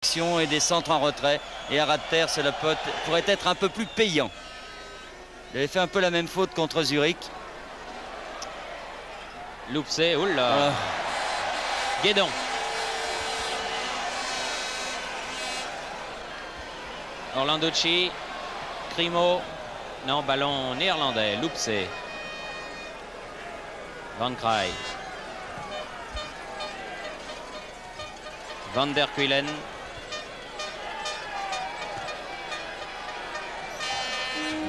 actions et des centres en retrait. Et à ras de terre, cela pourrait être un peu plus payant. Il avait fait un peu la même faute contre Zurich. Loupsé, oula. Guédon. Orlanducci. Crimo. Non, ballon néerlandais. Loupsé. Van Kraai. Van der Kuylen.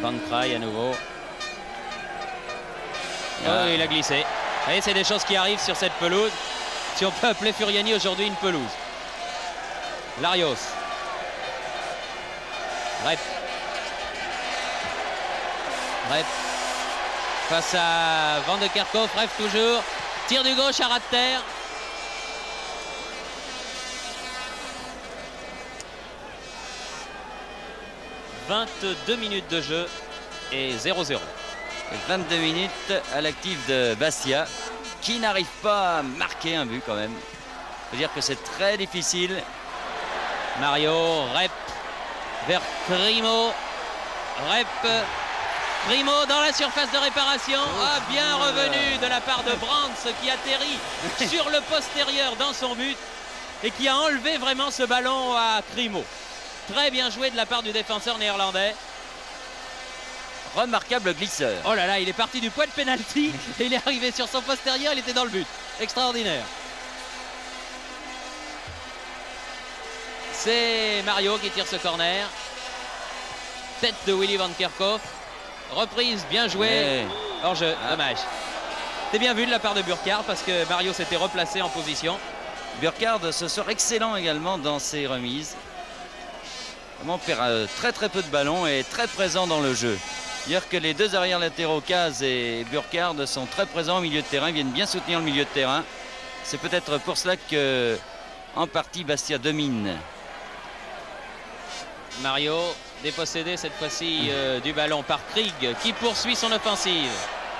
Van Kraai à nouveau. Oh, il a glissé. Vous voyez, c'est des choses qui arrivent sur cette pelouse. Si on peut appeler Furiani aujourd'hui une pelouse. Larios. Rep. Rep. Face à Van de Kerkhoff. Rep toujours. Tir du gauche à ras de terre. « 22 minutes de jeu et 0-0. 22 minutes à l'actif de Bastia, qui n'arrive pas à marquer un but quand même. Il faut dire que c'est très difficile. Mario, Rep, vers Crimo. Rep, Crimo dans la surface de réparation. Ah, bien revenu de la part de Brands qui atterrit sur le postérieur dans son but et qui a enlevé vraiment ce ballon à Crimo. Très bien joué de la part du défenseur néerlandais. Remarquable glisseur. Oh là là, il est parti du point de pénalty et il est arrivé sur son postérieur, il était dans le but. Extraordinaire. C'est Mario qui tire ce corner. Tête de Willy Van Kerkhoff. Reprise, bien jouée. Hors-jeu, dommage. C'est bien vu de la part de Burkhardt parce que Mario s'était replacé en position. Burkhardt ce soir excellent également dans ses remises. Vraiment perd très peu de ballons et très présent dans le jeu. Dire que les deux arrières latéraux, Kaz et Burkhardt, sont très présents au milieu de terrain, viennent bien soutenir le milieu de terrain. C'est peut-être pour cela que, en partie, Bastia domine. Mario dépossédé cette fois-ci du ballon par Krieg qui poursuit son offensive.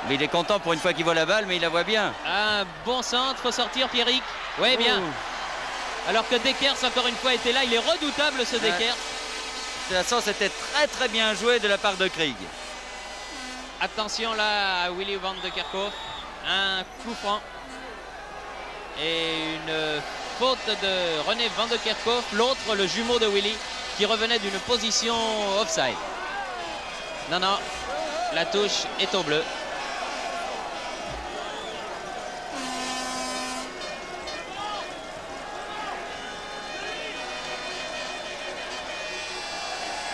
Mais il est content pour une fois qu'il voit la balle, mais il la voit bien. Un bon centre, faut sortir Pierrick. Oui, bien. Alors que Dekers, encore une fois, était là. Il est redoutable ce Dekers. De toute façon, c'était très bien joué de la part de Krieg. Attention là à Willy Van de Kerkhoff. Un coup franc. Et une faute de René Van de Kerkhoff. L'autre, le jumeau de Willy, qui revenait d'une position offside. Non, la touche est au bleu.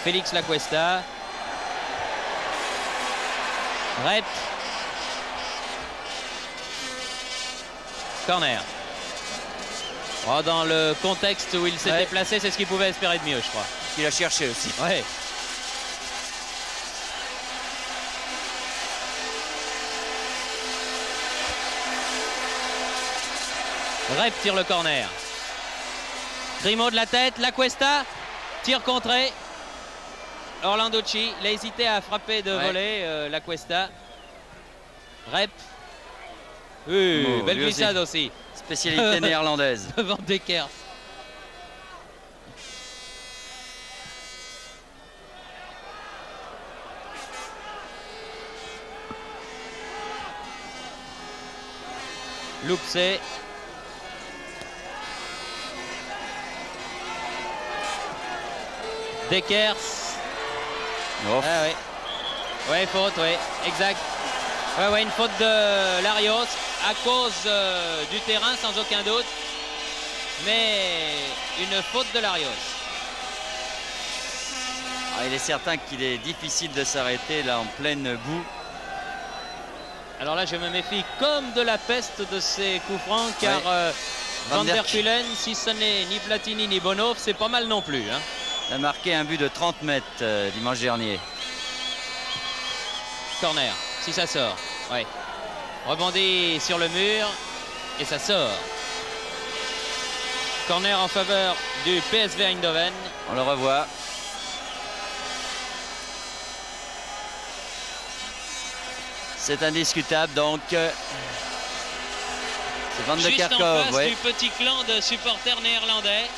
Félix Lacuesta. Rep. Corner. Oh, dans le contexte où il s'était placé, c'est ce qu'il pouvait espérer de mieux, je crois. Il a cherché aussi. Ouais. Rep tire le corner. Crimo de la tête, Lacuesta. Tir contré. Orlanducci, il a hésité à frapper de volée, Lacuesta. Rep. Belle glissade aussi. Spécialité néerlandaise. Devant Dekers. Loupsé. Dekers. Oh. Ah oui. Ouais, faute, oui, exact. Ouais, une faute de Larios à cause du terrain, sans aucun doute. Mais une faute de Larios. Il est certain qu'il est difficile de s'arrêter là en pleine boue. Alors là, je me méfie comme de la peste de ces coups francs, car Van der Kuylen, si ce n'est ni Platini ni Bonhoff, c'est pas mal non plus. Hein. Il a marqué un but de 30 mètres dimanche dernier. Corner, si ça sort. Ouais. Rebondit sur le mur et ça sort. Corner en faveur du PSV Eindhoven. On le revoit. C'est indiscutable donc. C'est Van de Kerkhoff. Juste en face du petit clan de supporters néerlandais.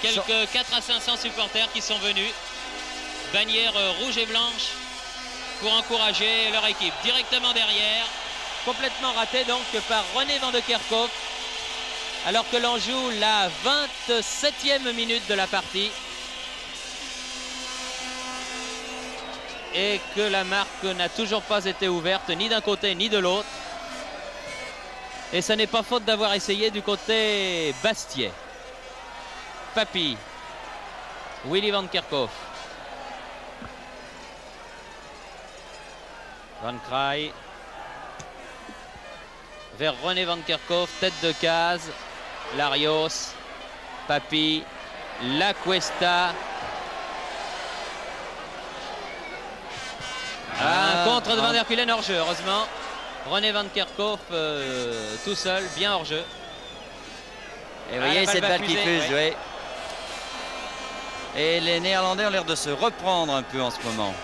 quelques 4 à 500 supporters qui sont venus. Bannière rouge et blanche pour encourager leur équipe. Directement derrière, complètement raté donc par René Van de Kerkhoff, alors que l'on joue la 27e minute de la partie et que la marque n'a toujours pas été ouverte ni d'un côté ni de l'autre. Et ça n'est pas faute d'avoir essayé du côté Bastiais. Papy, Willy Van Kerkhoff, Van Kraai vers René Van Kerkhoff, tête de case, Larios, Papy, La Cuesta. Un contre de Van der Kuilen hors jeu, heureusement. René Van Kerkhoff tout seul, bien hors jeu. Et vous voyez cette balle qui fuse, oui. Et les Néerlandais ont l'air de se reprendre un peu en ce moment.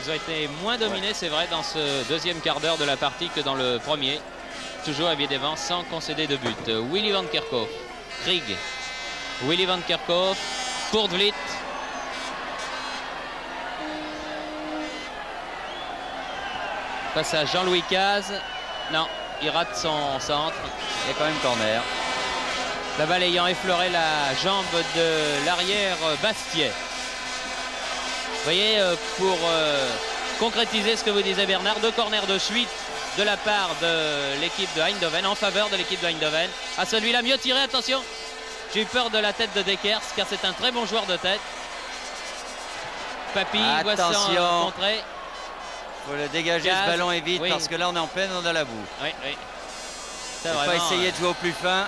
Ils ont été moins dominés, c'est vrai, dans ce deuxième quart d'heure de la partie que dans le premier. Toujours évidemment sans concéder de but. Willy Van Kerkhoff, Krieg, Willy Van Kerkhoff, pour De Vliet. Face à Jean-Louis Caz. Non, il rate son centre. Il y a quand même corner. La balle ayant effleuré la jambe de l'arrière Bastiais. Vous voyez, pour concrétiser ce que vous disait Bernard, 2 corners de suite de la part de l'équipe de Eindhoven, en faveur de l'équipe de Eindhoven. À celui-là, mieux tiré, attention. J'ai eu peur de la tête de Dekers, car c'est un très bon joueur de tête. Papy voit son contrée. Il faut le dégager, ce ballon est vite, parce que là on est en pleine dans la boue. Oui, oui. Il ne faut pas essayer de jouer au plus fin,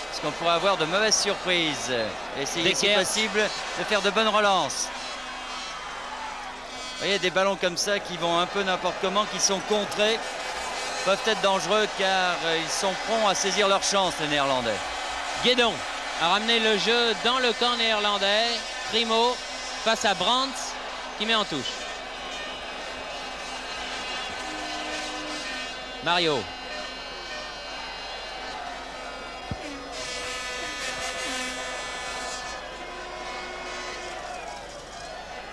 parce qu'on pourrait avoir de mauvaises surprises. Essayer si possible de faire de bonnes relances. Vous voyez, des ballons comme ça qui vont un peu n'importe comment, qui sont contrés, peuvent être dangereux car ils sont prompts à saisir leur chance, les Néerlandais. Guédon a ramené le jeu dans le camp néerlandais. Primo face à Brandt qui met en touche. Mario.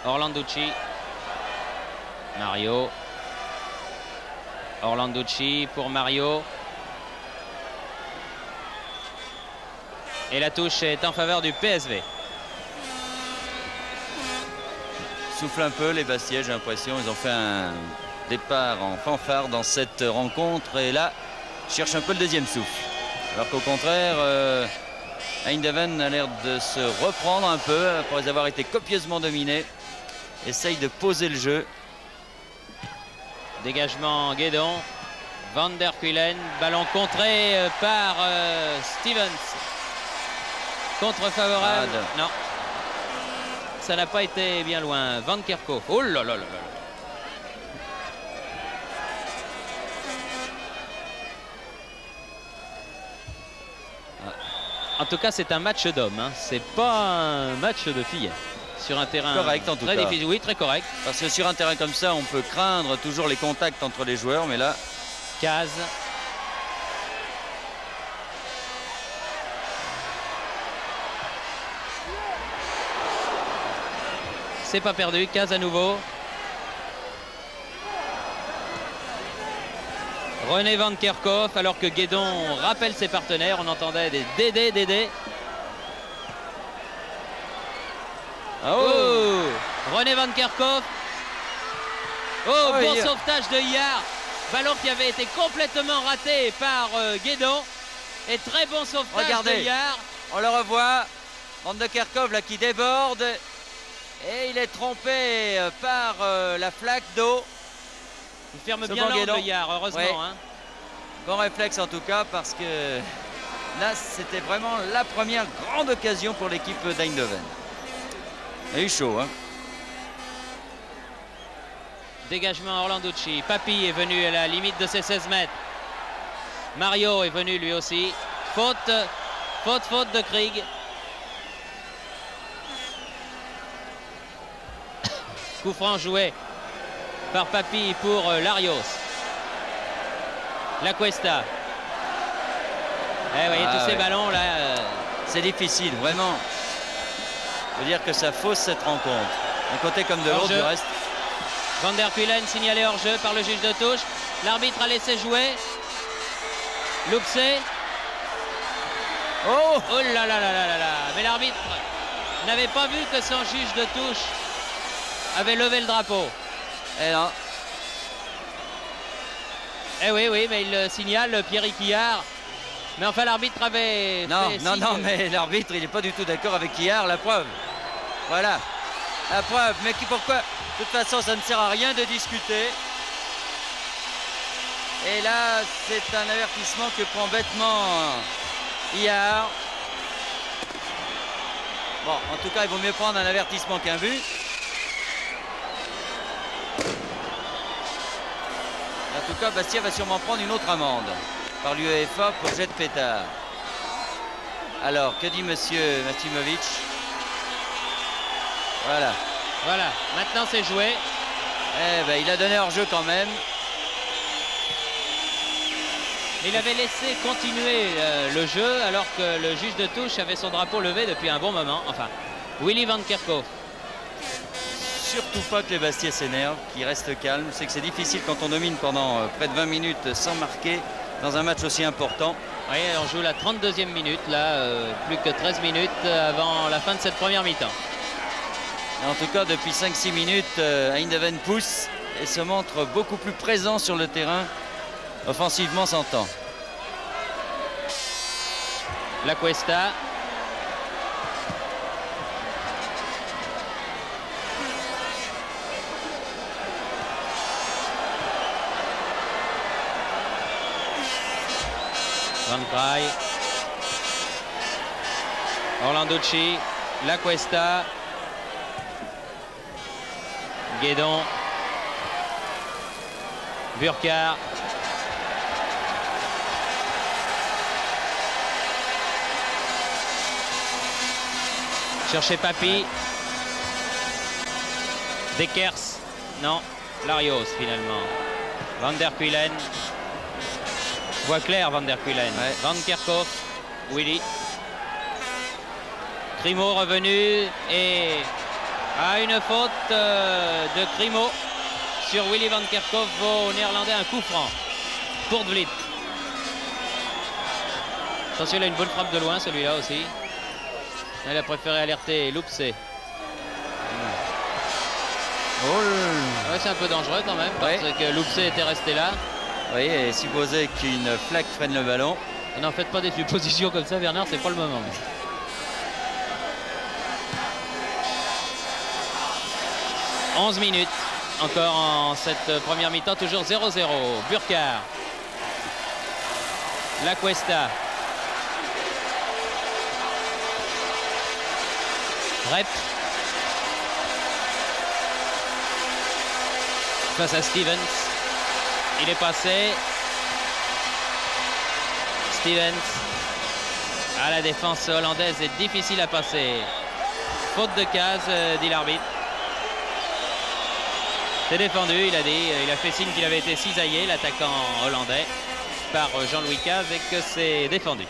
Orlanducci. Mario. Orlanducci pour Mario. Et la touche est en faveur du PSV. Souffle un peu les Bastiais, j'ai l'impression. Ils ont fait un départ en fanfare dans cette rencontre. Et là, cherche un peu le deuxième souffle. Alors qu'au contraire, Eindhoven a l'air de se reprendre un peu après avoir été copieusement dominé. Essaye de poser le jeu. Dégagement Guédon. Van der Kuilen. Ballon contré par Stevens. Contre favorable. Non. Ça n'a pas été bien loin. Van Kerkhoff. Oh là là là là. En tout cas, c'est un match d'hommes. Hein. C'est pas un match de filles. Sur un terrain correct, en tout très cas. difficile. Oui, très correct. Parce que sur un terrain comme ça, on peut craindre toujours les contacts entre les joueurs. Mais là... Caz. C'est pas perdu. Caz à nouveau. René Van Kerkhoff, alors que Guédon rappelle ses partenaires. On entendait des Dédé. Oh, René Van Kerkhoff. Oh, bon sauvetage de Yard. Ballon qui avait été complètement raté par Guédon. Et très bon sauvetage de Yard. On le revoit. Van de Kerkhoff là qui déborde. Et il est trompé par la flaque d'eau. Il ferme bien l'angle de Yard, heureusement. Ouais. Hein. Bon réflexe en tout cas, parce que là c'était vraiment la première grande occasion pour l'équipe d'Eindhoven. Il a eu chaud. Hein. Dégagement Orlanducci. Papy est venu à la limite de ses 16 mètres. Mario est venu lui aussi. Faute de Krieg. Coup franc joué par Papy pour Larios. La Cuesta. Vous voyez tous ces ballons là. c'est difficile, vraiment. Je veux dire que ça fausse cette rencontre. D'un côté comme de l'autre, du reste. Van der Kuylen signalé hors jeu par le juge de touche. L'arbitre a laissé jouer. Loupsé. Oh, oh là là là là là là. Mais l'arbitre n'avait pas vu que son juge de touche avait levé le drapeau. Et non. Eh oui, oui, mais il signale Pierre Quillard. Mais enfin, l'arbitre avait... Non, fait non, signe. non, mais l'arbitre, il n'est pas du tout d'accord avec Quillard, la preuve. Voilà, la preuve. Mais pourquoi? De toute façon, ça ne sert à rien de discuter. Et là, c'est un avertissement que prend bêtement Quillard. Bon, en tout cas, il vaut mieux prendre un avertissement qu'un but. En tout cas, Bastia va sûrement prendre une autre amende par l'UEFA pour jet de pétard. Alors, que dit monsieur Maximovic? Voilà. Voilà, maintenant c'est joué. Eh ben, il a donné hors-jeu quand même. Il avait laissé continuer le jeu alors que le juge de touche avait son drapeau levé depuis un bon moment. Enfin, Willy Van Kerkhoff. Surtout pas que les Bastiais s'énervent, qu'ils restent calmes. C'est que c'est difficile quand on domine pendant près de 20 minutes sans marquer dans un match aussi important. Oui, on joue la 32e minute, là, plus que 13 minutes avant la fin de cette première mi-temps. En tout cas, depuis 5-6 minutes, Eindhoven pousse et se montre beaucoup plus présent sur le terrain. Offensivement, s'entend. La Cuesta. Van Kraai. Orlanducci. La Cuesta. Guédon. Burkhardt. Chercher Papi. Dekers. Non. Larios finalement. Van der Kuylen. Voit clair Van der Kuylen. Ouais. Van Kerkhoff. Willy. Crimo revenu et à une faute de Crimo sur Willy Van Kerkhoff au Néerlandais, un coup franc pour De Vliet. Attention, il a une bonne frappe de loin celui-là aussi. Elle a préféré alerter Loupsé. Oh, Ouais, c'est un peu dangereux quand même parce que Loupsé était resté là. oui, et supposer qu'une flaque freine le ballon. N'en faites pas des suppositions comme ça, Bernard, c'est pas le moment. 11 minutes encore en cette première mi-temps, toujours 0-0. Burkhardt. La Cuesta. Rep. Face à Stevens. Il est passé. Stevens. Ah, la défense hollandaise est difficile à passer. Faute de case, dit l'arbitre. C'est défendu, il a dit. Il a fait signe qu'il avait été cisaillé, l'attaquant hollandais, par Jean-Louis Caz, et que c'est défendu.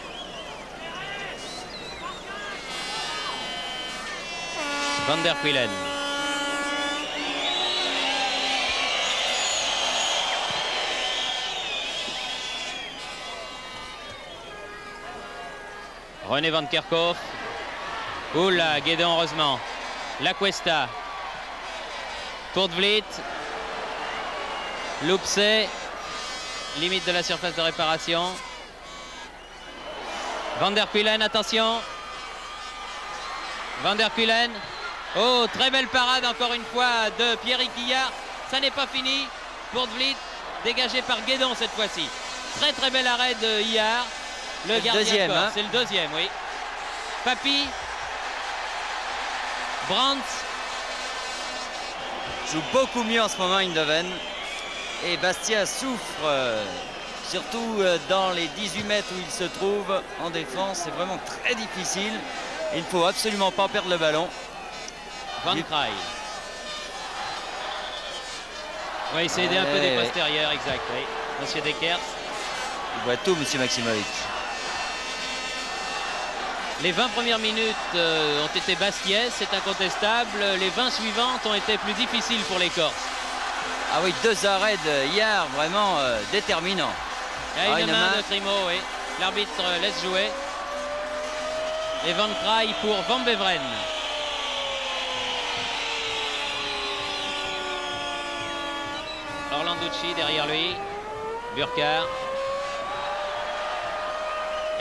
Van der Kuylen. René Van Kerkhoff. Oula, Guédon heureusement. La Cuesta. Pour De Vliet. Loupsé. Limite de la surface de réparation. Van der Kuylen, attention. Van der Kuylen. Oh, très belle parade encore une fois de Pierre Quillard. Ça n'est pas fini pour De Vliet. Dégagé par Guédon cette fois-ci. Très très bel arrêt de Hillard. Le gardien deuxième, de corps. hein. C'est le deuxième, oui. Papi. Brandt. Joue beaucoup mieux en ce moment Eindhoven. Et Bastia souffre, surtout dans les 18 mètres où il se trouve en défense. C'est vraiment très difficile. Il ne faut absolument pas perdre le ballon. Van Kraai. Oui, c'est aider un peu des postérieurs, exact. Oui. Monsieur Dekers. Il voit tout, monsieur Maximovic. Les 20 premières minutes ont été bastiaises, c'est incontestable. Les 20 suivantes ont été plus difficiles pour les Corses. Ah oui, 2 arrêts de Yard vraiment déterminants. Il y a une main de Trimo, oui. L'arbitre laisse jouer. Et Van Kraai pour Van Beveren. Orlanducci derrière lui. Burkhardt.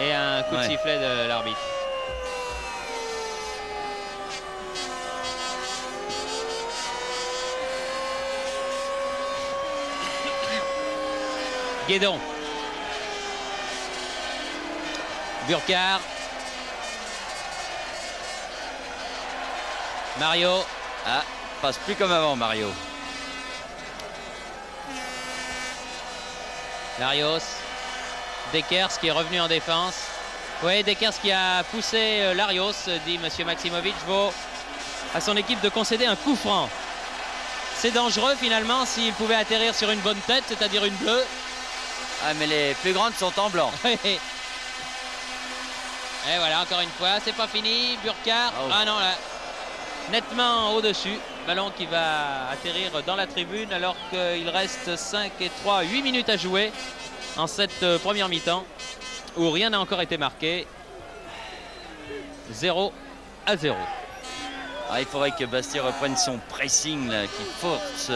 Et un coup de sifflet de l'arbitre. Guédon. Burkhardt. Mario. Ah, passe plus comme avant, Mario. Larios. Dekers qui est revenu en défense. Oui, Dekers qui a poussé Larios, dit M. Maximovic, vaut à son équipe de concéder un coup franc. C'est dangereux finalement s'il pouvait atterrir sur une bonne tête, c'est-à-dire une bleue. Ah, mais les plus grandes sont en blanc. Et voilà, encore une fois, c'est pas fini. Burkhardt. Oh. Ah non, là, nettement au-dessus. Ballon qui va atterrir dans la tribune alors qu'il reste 5 et 3, 8 minutes à jouer en cette première mi-temps où rien n'a encore été marqué. 0-0. Ah, il faudrait que Bastia reprenne son pressing là, qui force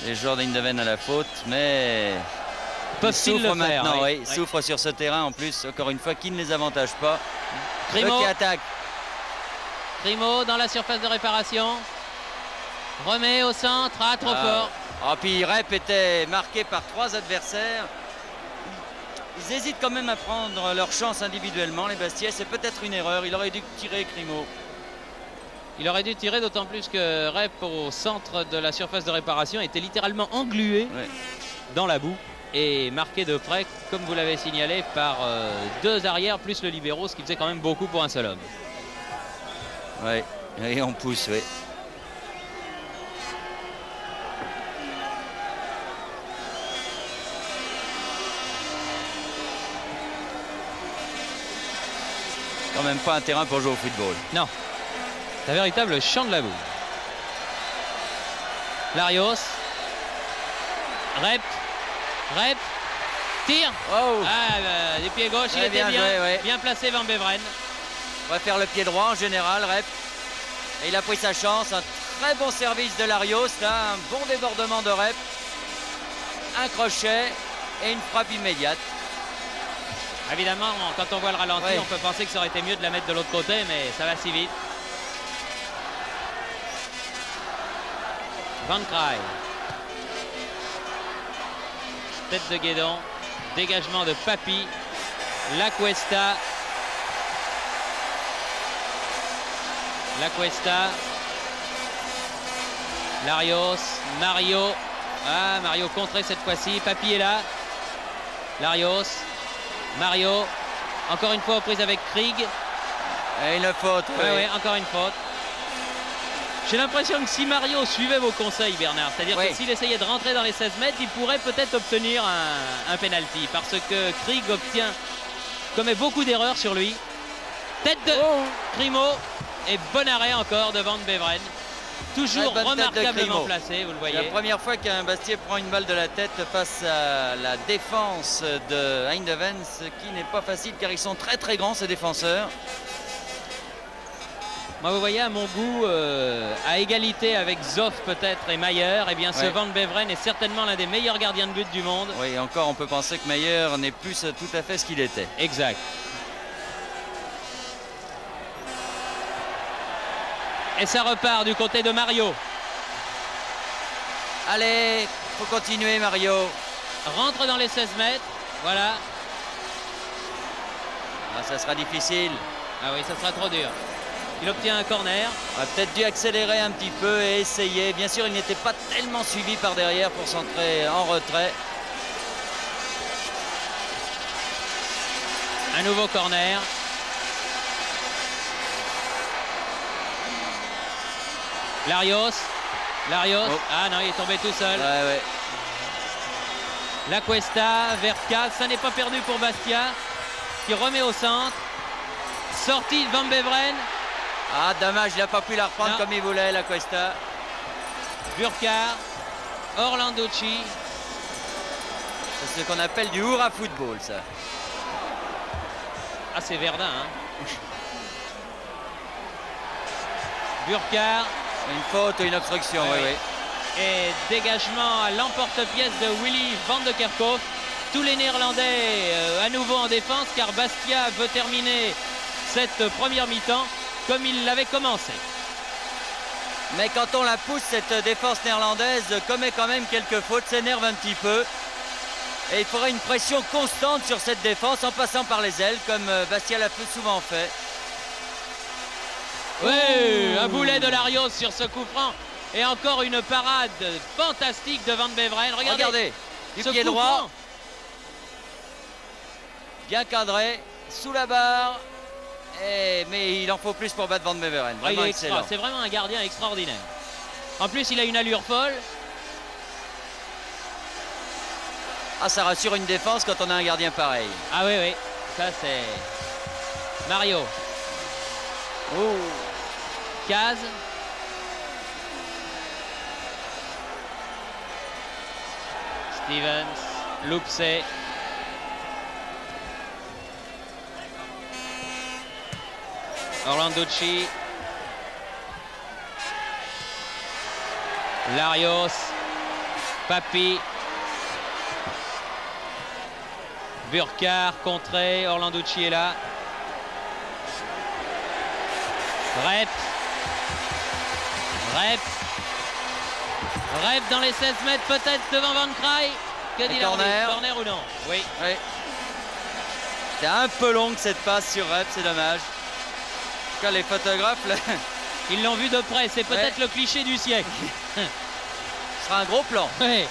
les joueurs d'Eindhoven à la faute, mais peuvent-ils le faire maintenant, oui. Ils souffrent sur ce terrain en plus, encore une fois, qui ne les avantage pas. Trimo qui attaque. Trimo dans la surface de réparation. Remet au centre, trop fort. Ah, puis Rep était marqué par 3 adversaires. Ils hésitent quand même à prendre leur chance individuellement, les Bastiais. C'est peut-être une erreur. Il aurait dû tirer Crimo. Il aurait dû tirer, d'autant plus que Rep au centre de la surface de réparation était littéralement englué dans la boue et marqué de près, comme vous l'avez signalé, par 2 arrières plus le libéro, ce qui faisait quand même beaucoup pour un seul homme. Oui, et on pousse, oui. Quand même pas un terrain pour jouer au football. Non, c'est un véritable champ de la boue. Larios. Rep. Tire. Oh. Du pied gauche, il était bien, bien placé Van Beveren. On va faire le pied droit en général, Rep. Et il a pris sa chance. Un très bon service de Larios, là, un bon débordement de Rep. Un crochet et une frappe immédiate. Évidemment, quand on voit le ralenti, on peut penser que ça aurait été mieux de la mettre de l'autre côté, mais ça va si vite. Van Kraai. Tête de Guédon. Dégagement de Papi. La Cuesta. Larios. Mario. Ah, Mario contré cette fois-ci. Papi est là. Larios. Mario. Encore une fois aux prises avec Krieg. Et une faute. Oui, encore une faute. J'ai l'impression que si Mario suivait vos conseils, Bernard, c'est-à-dire que s'il essayait de rentrer dans les 16 mètres, il pourrait peut-être obtenir un penalty. Parce que Krieg commet beaucoup d'erreurs sur lui. Tête de Crimo. Et bon arrêt encore de Van Beveren. Toujours remarquablement placé, vous le voyez. La première fois qu'un Bastiais prend une balle de la tête face à la défense de Eindhoven, ce qui n'est pas facile car ils sont très très grands ces défenseurs. Moi, vous voyez, à mon goût, à égalité avec Zoff peut-être et Mayer, eh bien ce Van Beveren est certainement l'un des meilleurs gardiens de but du monde. Oui, encore on peut penser que Mayer n'est plus tout à fait ce qu'il était. Exact. Et ça repart du côté de Mario. Allez, faut continuer Mario. Rentre dans les 16 mètres, voilà. Ah, ça sera difficile. Ah oui, ça sera trop dur. Il obtient un corner. On a peut-être dû accélérer un petit peu et essayer. Bien sûr, il n'était pas tellement suivi par derrière pour s'entrer en retrait. Un nouveau corner. Larios. Ah non, il est tombé tout seul. La Cuesta vers 4. Ça n'est pas perdu pour Bastia qui remet au centre. sortie de Van Beveren. Ah, dommage, il n'a pas pu la reprendre comme il voulait, la Cuesta. Burkhardt, Orlanducci. C'est ce qu'on appelle du hurrah football, ça. Ah, c'est Verdun, hein. Burkhardt. Une faute ou une obstruction, oui, oui. Et dégagement à l'emporte-pièce de Willy van de Kerkhoff. Tous les Néerlandais à nouveau en défense, car Bastia veut terminer cette première mi-temps comme il l'avait commencé. Mais quand on la pousse, cette défense néerlandaise commet quand même quelques fautes, s'énerve un petit peu. Et il faudra une pression constante sur cette défense en passant par les ailes, comme Bastia l'a souvent fait. Oui, un boulet de Larios sur ce coup franc. Et encore une parade fantastique de Van Beveren. Regardez du pied droit. Bien cadré, sous la barre. Mais il en faut plus pour battre Van Beveren. Vraiment excellent. C'est vraiment un gardien extraordinaire. En plus, il a une allure folle. Ah, ça rassure une défense quand on a un gardien pareil. Ah oui, oui. Ça, c'est Mario. Oh. Caz. Stevens. Loupsé. Orlanducci. Larios. Papi. Burkhardt contré. Orlanducci est là. Rep. Rep dans les 16 mètres peut-être devant Van Kraai. Que dit l'arbitre? Corner ou non? Oui. C'est un peu longue cette passe sur Rep, c'est dommage. En tout cas, les photographes, là, ils l'ont vu de près. C'est peut-être le cliché du siècle. Ce sera un gros plan. Oui.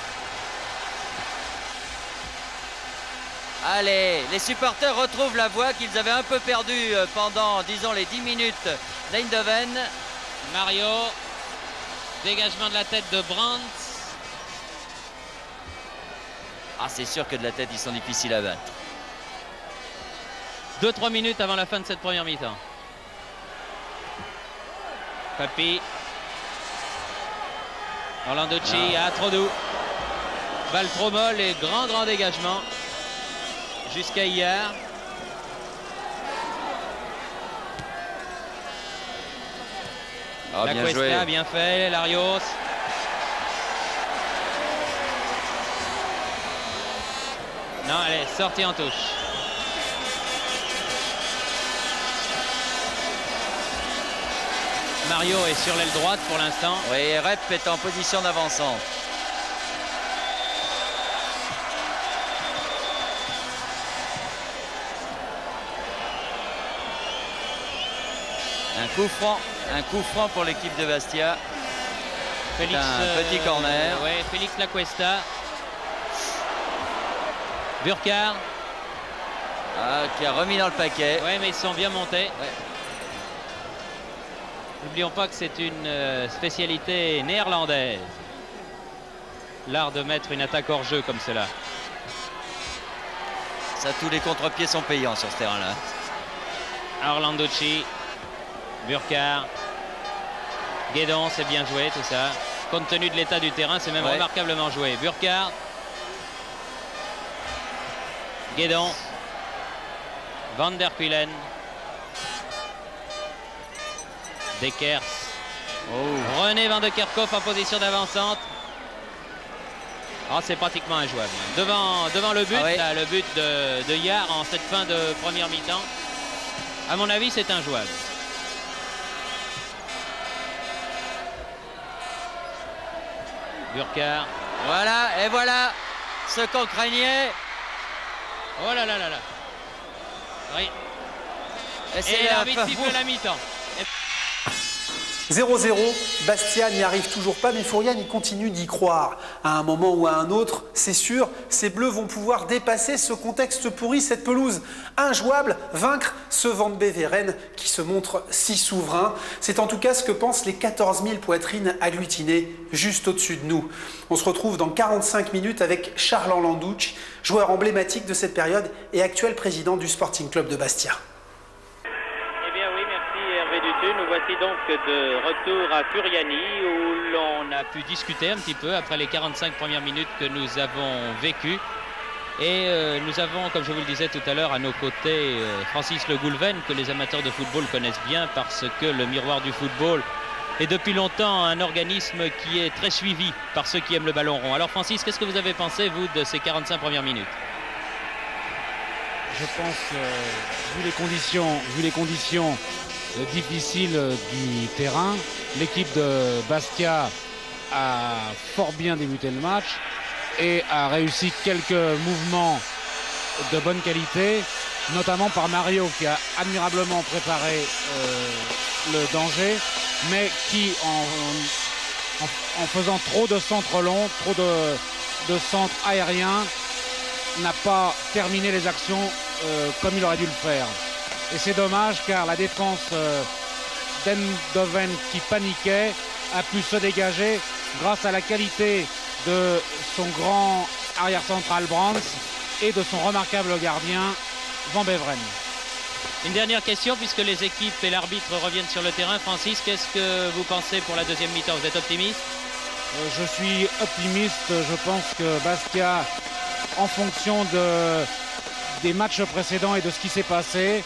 Allez, les supporters retrouvent la voie qu'ils avaient un peu perdue pendant, disons, les 10 minutes d'Eindhoven. Mario. Dégagement de la tête de Brandt. Ah, c'est sûr que de la tête, ils sont difficiles à battre. 2-3 minutes avant la fin de cette première mi-temps. Papi. Orlanducci, trop doux. Balle trop molle et grand dégagement. Jusqu'à hier. Ah, la bien Cuesta, joué. bien fait. Larios. Non, elle est sortie en touche. Mario est sur l'aile droite pour l'instant. Oui, Rep est en position d'avancante. Un coup franc pour l'équipe de Bastia. Félix, un petit corner. Félix Lacuesta. Burkhardt. Qui a remis dans le paquet. Oui, mais ils sont bien montés. N'oublions pas que c'est une spécialité néerlandaise. L'art de mettre une attaque hors jeu comme cela. Ça, tous les contre-pieds sont payants sur ce terrain-là. Orlanducci. Burkhardt. Guédon, c'est bien joué tout ça. Compte tenu de l'état du terrain, c'est même remarquablement joué. Burkhardt. Guédon. Van der Kuilen. Dekers. René Van de Kerkhoff en position d'avancante. C'est pratiquement injouable. Devant le but, là, le but de Yar en cette fin de première mi-temps. À mon avis, c'est injouable. Burkhardt. Voilà, et voilà ce qu'on craignait. Oh là là là là. Oui. Et l'arbitre siffle la mi-temps. 0-0, Bastia n'y arrive toujours pas, mais Fourian y continue d'y croire. À un moment ou à un autre, c'est sûr, ces Bleus vont pouvoir dépasser ce contexte pourri, cette pelouse injouable, vaincre ce Van Beveren qui se montre si souverain. C'est en tout cas ce que pensent les 14 000 poitrines agglutinées juste au-dessus de nous. On se retrouve dans 45 minutes avec Charles Orlanducci, joueur emblématique de cette période et actuel président du Sporting Club de Bastia. messieurs, nous voici donc de retour à Furiani où l'on a pu discuter un petit peu après les 45 premières minutes que nous avons vécues. Et nous avons, comme je vous le disais tout à l'heure, à nos côtés Francis Le Goulven, que les amateurs de football connaissent bien parce que le Miroir du football est depuis longtemps un organisme qui est très suivi par ceux qui aiment le ballon rond. Alors Francis, qu'est-ce que vous avez pensé, vous, de ces 45 premières minutes? Je pense que, vu les conditions difficiles du terrain, l'équipe de Bastia a fort bien débuté le match et a réussi quelques mouvements de bonne qualité, notamment par Mario qui a admirablement préparé le danger, mais qui en faisant trop de centres longs, trop de centres aériens, n'a pas terminé les actions comme il aurait dû le faire. Et c'est dommage car la défense d'Eindhoven qui paniquait a pu se dégager grâce à la qualité de son grand arrière central Brands et de son remarquable gardien Van Beveren. Une dernière question puisque les équipes et l'arbitre reviennent sur le terrain. Francis, qu'est-ce que vous pensez pour la deuxième mi-temps? Vous êtes optimiste? Je suis optimiste. Je pense que Bastia, en fonction des matchs précédents et de ce qui s'est passé,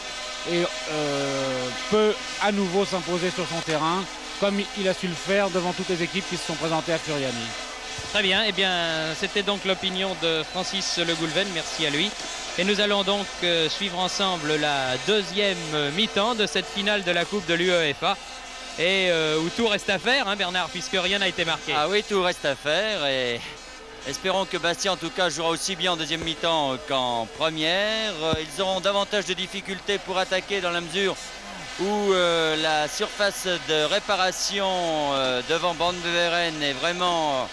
peut à nouveau s'imposer sur son terrain comme il a su le faire devant toutes les équipes qui se sont présentées à Furiani. Très bien, eh bien c'était donc l'opinion de Francis Le Goulven, merci à lui. Et nous allons donc suivre ensemble la deuxième mi-temps de cette finale de la Coupe de l'UEFA. Et où tout reste à faire, hein, Bernard, puisque rien n'a été marqué. Ah oui, tout reste à faire et espérons que Bastia en tout cas jouera aussi bien en deuxième mi-temps qu'en première. Ils auront davantage de difficultés pour attaquer dans la mesure où la surface de réparation devant Van Beveren est vraiment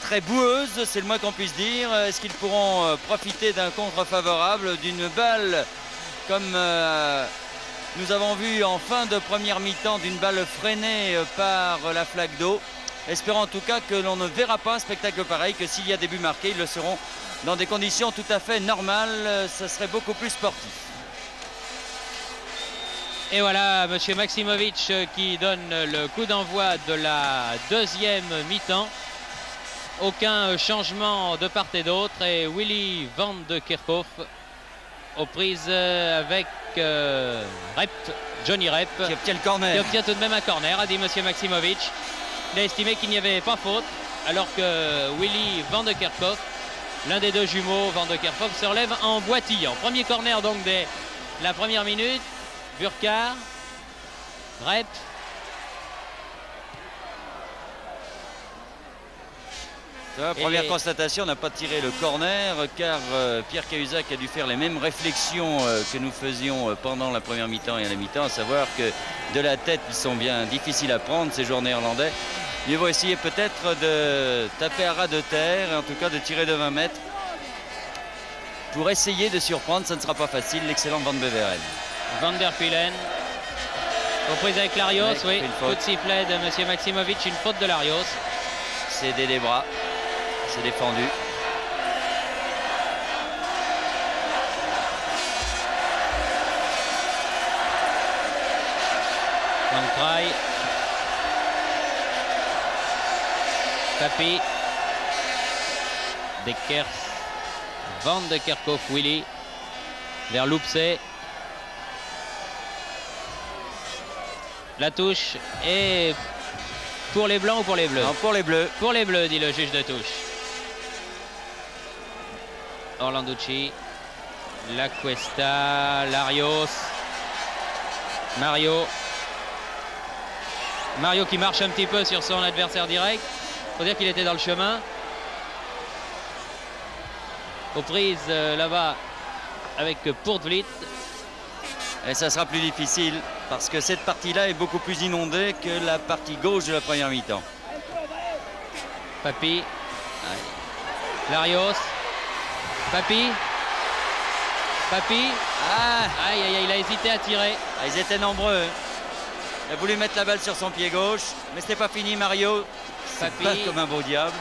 très boueuse, c'est le moins qu'on puisse dire. Est-ce qu'ils pourront profiter d'un contre favorable, d'une balle comme nous avons vu en fin de première mi-temps, d'une balle freinée par la flaque d'eau? Espérons en tout cas que l'on ne verra pas un spectacle pareil, que s'il y a des buts marqués, ils le seront dans des conditions tout à fait normales. Ce serait beaucoup plus sportif. Et voilà, monsieur Maximovic qui donne le coup d'envoi de la deuxième mi-temps. Aucun changement de part et d'autre. Et Willy van de Kerkhoff aux prises avec Johnny Rep. Qui obtient le corner. Qui obtient tout de même un corner, a dit monsieur Maximovic. Il a estimé qu'il n'y avait pas faute, alors que Willy van de Kerkhoff, l'un des deux jumeaux van de Kerkhoff, se relève en boitillant. Premier corner donc de la première minute. Burkhardt, Rep. Première constatation, on n'a pas tiré le corner car Pierre Cahuzac a dû faire les mêmes réflexions que nous faisions pendant la première mi-temps et à la mi-temps, à savoir que de la tête, ils sont bien difficiles à prendre, ces joueurs néerlandais. Ils vont essayer peut-être de taper à ras de terre, et en tout cas de tirer de 20 mètres pour essayer de surprendre. Ça ne sera pas facile, l'excellent Van Beveren. Van der Pulen, aux prises avec Larios, oui, coup de sifflet de monsieur Maximovic, une faute de Larios. Cédé des bras, c'est défendu. Van Kraai, Papi, Deckers, Van de Kerkhoff, Willy, vers Loupsé. La touche et pour les blancs ou pour les bleus? Non, pour les bleus. Pour les bleus, dit le juge de touche. Orlanducci, La Cuesta, Larios, Mario. Mario qui marche un petit peu sur son adversaire direct. Il faut dire qu'il était dans le chemin. Aux prises là-bas avec Poortvliet. Et ça sera plus difficile parce que cette partie-là est beaucoup plus inondée que la partie gauche de la première mi-temps. Papi. Larios. Papi. Papi. Aïe, aïe, aïe, il a hésité à tirer. Ils étaient nombreux. Il a voulu mettre la balle sur son pied gauche, mais c'était pas fini. Mario se bat comme un beau diable.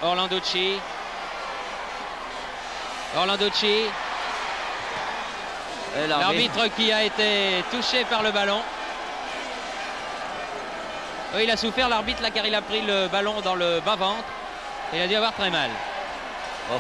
Orlanducci. L'arbitre qui a été touché par le ballon. Oui, il a souffert l'arbitre là car il a pris le ballon dans le bas-ventre. Il a dû avoir très mal. Oh.